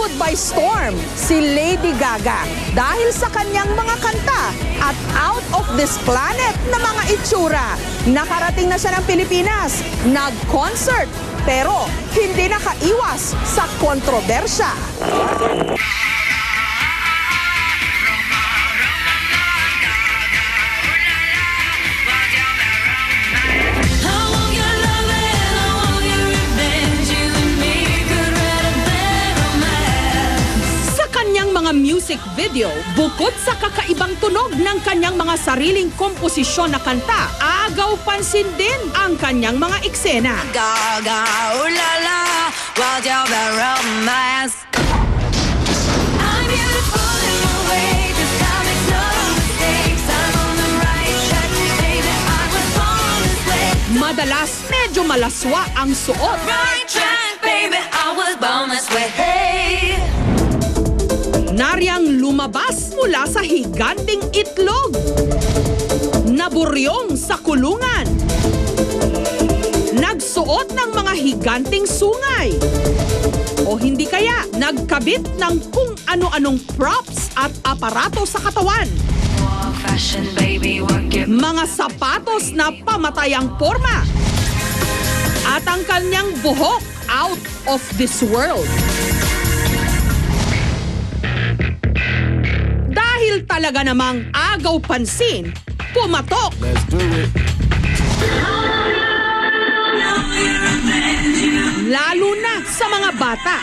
world by storm si Lady Gaga dahil sa kanyang mga kanta at out of this planet na mga itsura. Nakarating na siya ng Pilipinas, nag-concert, pero hindi nakaiwas sa kontrobersya. Music video, bukod sa kakaibang tunog ng kanyang mga sariling komposisyon na kanta, agaw pansin din ang kanyang mga eksena. Gaga, ulala, wild the romance. I'm beautiful in my way, this time makes no mistakes. I'm on the right track, baby, I was born this way. Madalas medyo malaswa ang suot. Right track, baby, I was born this way. Hey. Nariyang lumabas mula sa higanting itlog. Naburyong sa kulungan. Nagsuot ng mga higanting sungay. O hindi kaya, nagkabit ng kung ano-anong props at aparato sa katawan. Fashion, baby, work it. Mga sapatos na pamatayang forma. At ang kanyang buhok out of this world. Dahil talaga namang agaw pansin, pumatok. Let's do it. Lalo na sa mga bata.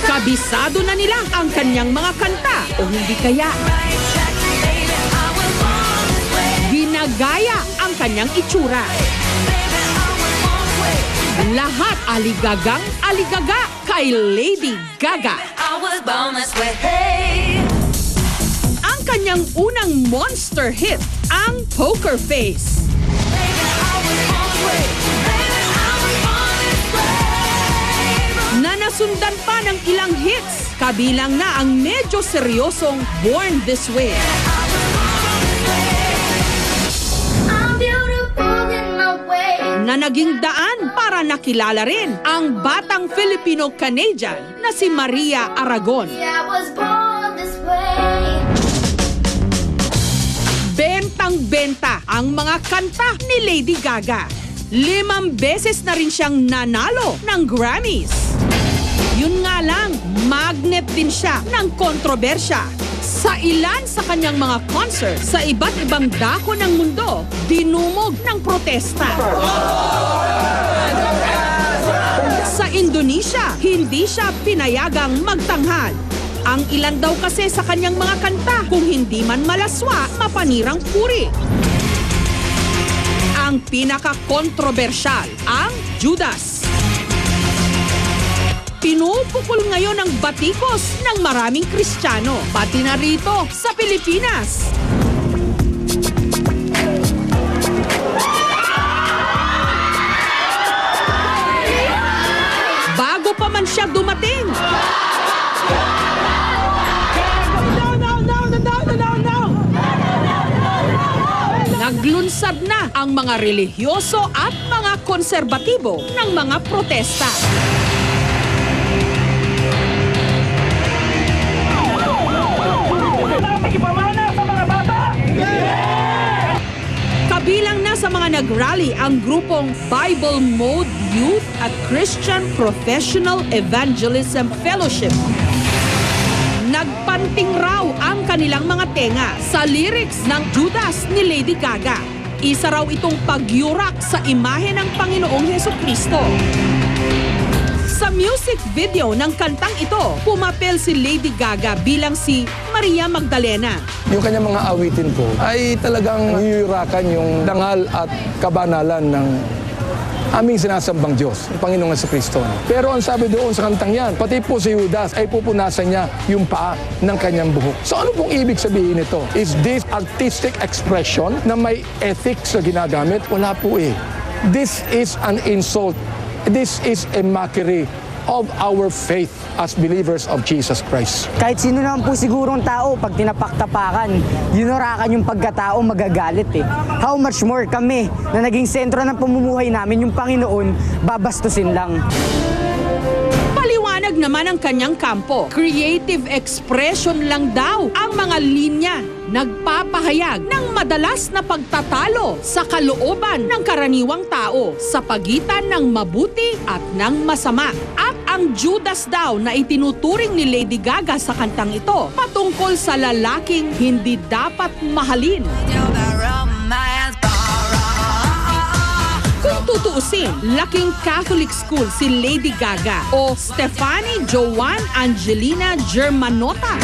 Kabisado na nila ang kanyang mga kanta o hindi kaya ginagaya ang kanyang itsura. Lahat aligagang aligaga kay Lady Gaga. I was born this way. Hey. Ang kanyang unang monster hit, ang Poker Face. Na nasundan pa ng ilang hits, kabilang na ang medyo seryosong Born This Way. Na naging daan para nakilala rin ang batang Filipino-Canadian na si Maria Aragon. Bentang-benta ang mga kanta ni Lady Gaga. 5 beses na rin siyang nanalo ng Grammys. Yun nga lang, magnet din siya ng kontrobersya. Sa ilan sa kanyang mga concert sa iba't ibang dako ng mundo, dinumog ng protesta. Sa Indonesia, hindi siya pinayagang magtanghal. Ang ilan daw kasi sa kanyang mga kanta, kung hindi man malaswa, mapanirang puri. Ang pinaka-kontrobersyal, ang Judas. Pinupukol ngayon ang batikos ng maraming Kristiyano, pati na rito sa Pilipinas. Bago pa man siya dumating. Naglunsad na ang mga relihiyoso at mga konserbatibo ng mga protesta. Kabilang na sa mga nag-rally ang grupong Bible Mode Youth at Christian Professional Evangelism Fellowship. Nagpanting raw ang kanilang mga tenga sa lyrics ng Judas ni Lady Gaga. Isa raw itong pagyurak sa imahe ng Panginoong Hesukristo. Sa music video ng kantang ito, pumapel si Lady Gaga bilang si Maria Magdalena. Yung kanyang mga awitin po ay talagang niyurakan yung dangal at kabanalan ng aming sinasambang Diyos, ang Panginoong Hesukristo. Pero ang sabi doon sa kantang yan, pati po si Judas ay pupunasan niya yung paa ng kanyang buhok. So ano pong ibig sabihin nito? Is this artistic expression na may ethics na ginagamit? Wala po eh. This is an insult. This is a mockery of our faith as believers of Jesus Christ. Kahit sino naman po sigurong tao, pag tinapaktapakan, yunurakan yung pagkatao, magagalit eh. How much more kami na naging sentro ng pamumuhay namin, yung Panginoon, babastusin lang. Paliwanag naman ang kanyang kampo. Creative expression lang daw ang mga linya. Nagpapahayag ng madalas na pagtatalo sa kalooban ng karaniwang tao sa pagitan ng mabuti at ng masama. At ang Judas daw na itinuturing ni Lady Gaga sa kantang ito patungkol sa lalaking hindi dapat mahalin. Kung tutuusin, laking Catholic school si Lady Gaga o Stephanie Joanne Angelina Germanotta.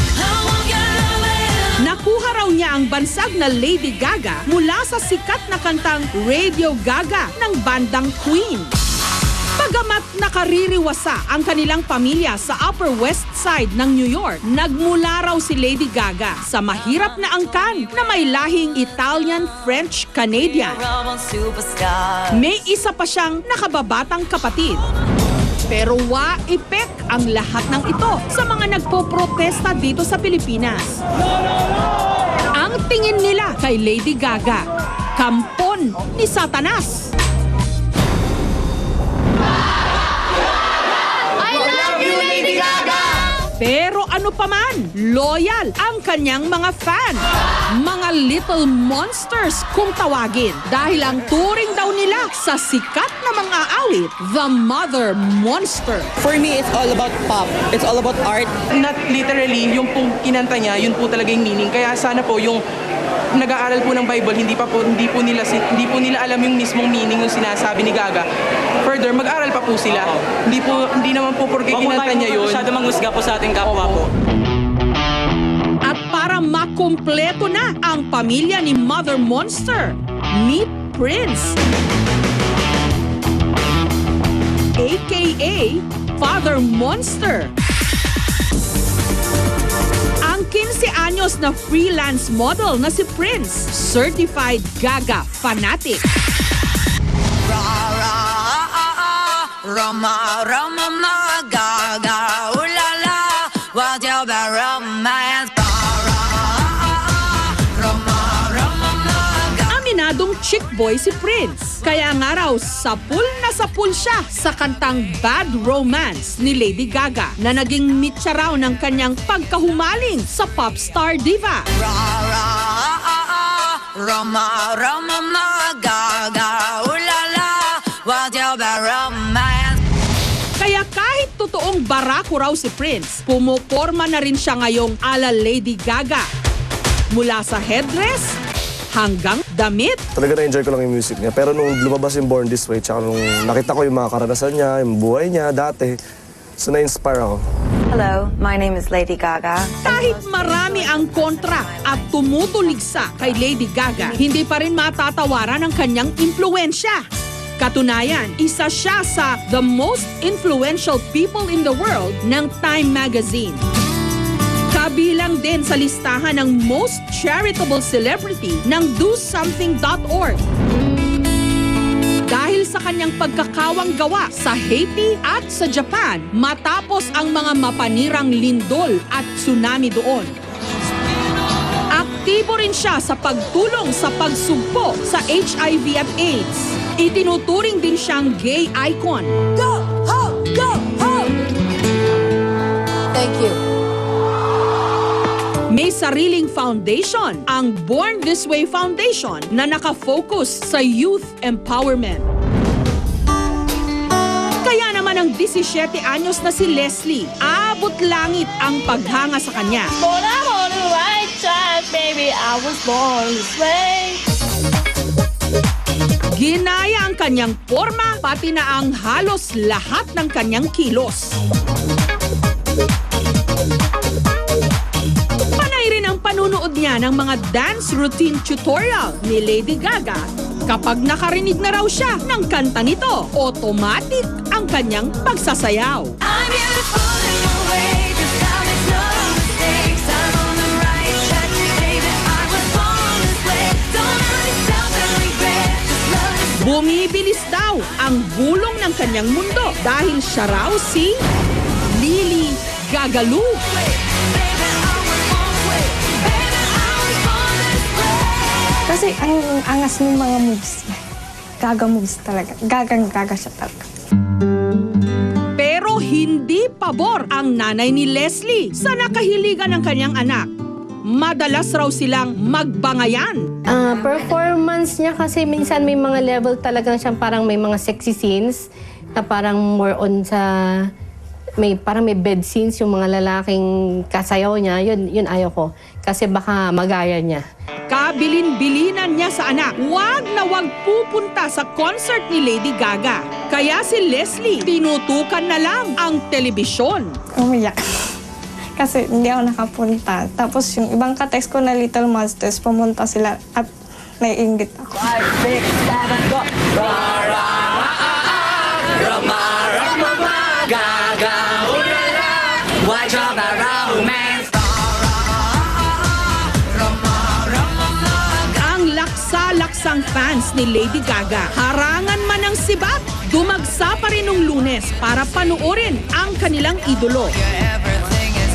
Nakuha raw niya ang bansag na Lady Gaga mula sa sikat na kantang Radio Gaga ng bandang Queen. Bagamat nakaririwasa ang kanilang pamilya sa Upper West Side ng New York, nagmula raw si Lady Gaga sa mahirap na angkan na may lahing Italian, French, Canadian. May isa pa siyang nakababatang kapatid. Pero wa-epek ang lahat ng ito sa mga nagpoprotesta dito sa Pilipinas. Ang tingin nila kay Lady Gaga, kampon ni Satanas. Pero ano pa man, loyal ang kanyang mga fan. Mga little monsters kung tawagin. Dahil ang turing daw nila sa sikat na mga awit, the Mother Monster. For me, it's all about pop. It's all about art. Not literally, yung pong kinanta niya, yun po talaga yung meaning. Kaya sana po yung nag-aaral po ng Bible, hindi po nila alam yung mismong meaning yung sinasabi ni Gaga. Further, mag-aral pa po sila. Hindi naman po porque kinanta niya yun. Masyado manghusga po sa ating kapwa po. At para makumpleto na ang pamilya ni Mother Monster, meet Prince, aka Father Monster. Ang 15 anyos na freelance model na si Prince, certified Gaga fanatic. Roma, Roma, ma, Gaga, ooh la la, what's your bad romance? Roma, Roma, ma, Gaga. Aminadong chick boy si Prince. Kaya nga raw, sapul siya sa kantang Bad Romance ni Lady Gaga na naging mitya raw ng kanyang pagkahumaling sa pop star diva. Roma, Roma, ma, Gaga, ooh la la, what's your bad romance? Kaya kahit totoong barako raw si Prince, pumuporma na rin siya ngayong ala Lady Gaga. Mula sa headdress hanggang damit. Talaga na-enjoy ko lang yung music niya. Pero nung lumabas yung Born This Way, tsaka nung nakita ko yung mga karanasan niya, yung buhay niya dati, so na-inspire ako. Hello, my name is Lady Gaga. Kahit marami ang kontra at tumutuligsa kay Lady Gaga, hindi pa rin matatawaran ang kanyang impluensya. Katunayan, isa siya sa the most influential people in the world ng Time Magazine. Kabilang din sa listahan ng most charitable celebrity ng DoSomething.org. Dahil sa kanyang pagkakawang gawa sa Haiti at sa Japan matapos ang mga mapanirang lindol at tsunami doon. Aktibo rin siya sa pagtulong sa pagsugpo sa HIV at AIDS. Itinuturing din siyang gay icon. Go, ho, go, ho! Thank you. May sariling foundation, ang Born This Way Foundation, na nakafocus sa youth empowerment. Kaya naman ang 17 anyos na si Leslie, abot langit ang paghanga sa kanya. But I'm on the right track, baby. I was born this way. Ginaya ang kanyang forma, pati na ang halos lahat ng kanyang kilos. Panay rin ang panunood niya ng mga dance routine tutorial ni Lady Gaga. Kapag nakarinig na raw siya ng kanta nito, automatic ang kanyang pagsasayaw. I'm beautiful in my way, just gotta make no mistakes. I'm on the right track, baby. I was born this way. Don't ever stop and regret. Just love this Bumibilis daw ang gulong ng kanyang mundo dahil siya raw si Lily Gagalu. Kasi ang angas ng mga moves niya. Gaga moves talaga. Gagang-gaga siya talaga. Pero hindi pabor ang nanay ni Leslie sa nakahiligan ng kanyang anak. Madalas raw silang magbangayan. Performance niya kasi minsan may mga level talagang siyang parang may mga sexy scenes na parang more on sa parang may bed scenes yung mga lalaking kasayaw niya. Yun ayaw ko kasi baka magaya niya. Kabilin-bilinan niya sa anak, wag na wag pupunta sa concert ni Lady Gaga. Kaya si Leslie, tinutukan na lang ang telebisyon. Umiyak. Kasi hindi ako nakapunta. Tapos yung ibang katext ko na Little Monsters, pumunta sila at naiinggit ako. 5, 6, 7, go! Gaga, ulala, why drop that romance? Ang laksa-laksang fans ni Lady Gaga, harangan man ng sibat, dumagsa pa rin nung Lunes para panuorin ang kanilang idolo.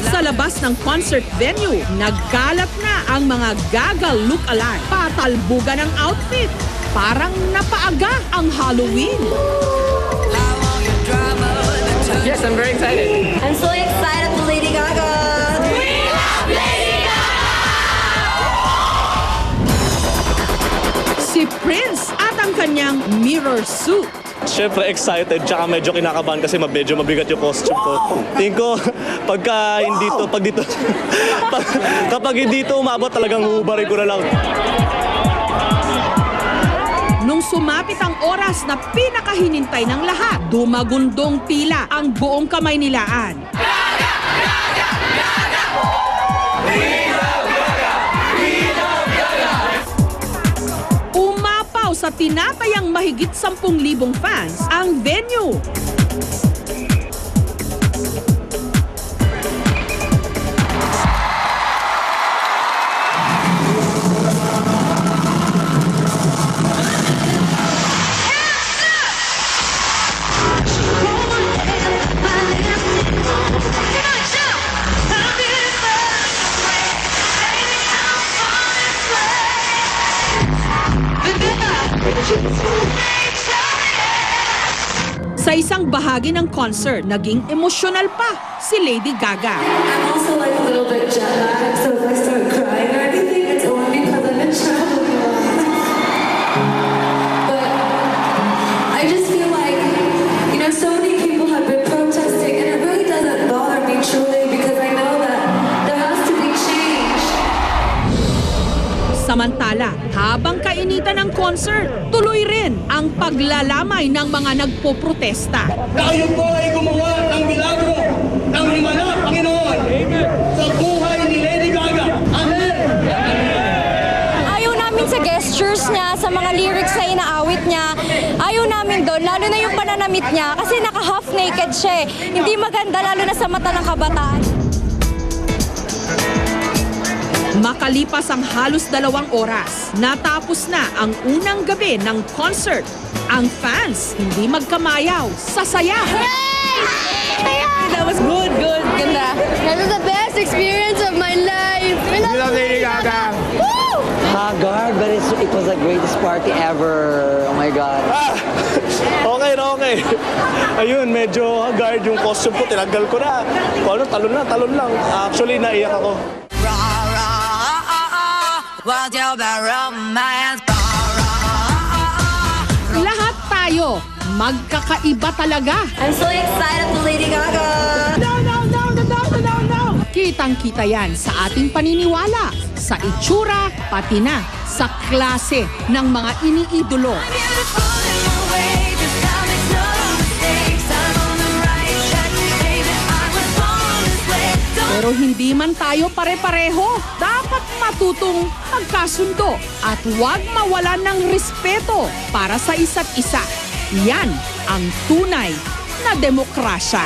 Sa labas ng concert venue, nagkalat na ang mga Gaga look-alike. Patalbugan ang outfit. Parang napaaga ang Halloween. Yes, I'm very excited. I'm so excited for Lady Gaga. We love Lady Gaga! Si Prince at ang kanyang mirror suit. Siyempre excited, tsaka medyo kinakabahan kasi medyo mabigat yung costume ko. Tingin ko, kapag hindi ito umabot, talagang huhubarin ko na lang. Nung sumapit ang oras na pinakahinintay ng lahat, dumagundong pila ang buong kamay nilaan. Umapaw sa tinatayang mahigit 10,000 fans ang venue. Sa isang bahagi ng concert, naging emosyonal pa si Lady Gaga. I'm also like a little bit jet lagged, so if I start crying or anything, it's only because I've been traveling a lot. But I just feel like, so many people have been protesting, and it really doesn't bother me truly because I know that there has to be change. Samantala, habang kainitan ng concert, tuloy rin ang paglalamay ng mga nagpoprotesta. Tayo po ay gumawa ng milagro ng himala, Panginoon, sa buhay ni Lady Gaga. Amen! Ayaw namin sa gestures niya, sa mga lyrics na inaawit niya. Ayaw namin doon, lalo na yung pananamit niya kasi naka-half naked siya. Hindi maganda lalo na sa mata ng kabataan. Makalipas ang halos 2 oras, natapos na ang unang gabi ng concert. Ang fans hindi magkamayaw sa saya. That was good, ganda. That was the best experience of my life. We love Lady Gaga. Woo! Haggard, but it was the greatest party ever. Oh my God. Okay. Ayun, medyo haggard yung costume ko, tinanggal ko na. Talon lang. Actually, naiyak ako. Lahat tayo, magkakaiba talaga. I'm so excited for Lady Gaga. No! Kitang-kita yan sa ating paniniwala, sa itsura, pati na sa klase ng mga iniidolo. Pero hindi man tayo pare-pareho. Dapat matutong magkasundo at huwag mawalan ng respeto para sa isa't isa. Yan ang tunay na demokrasya.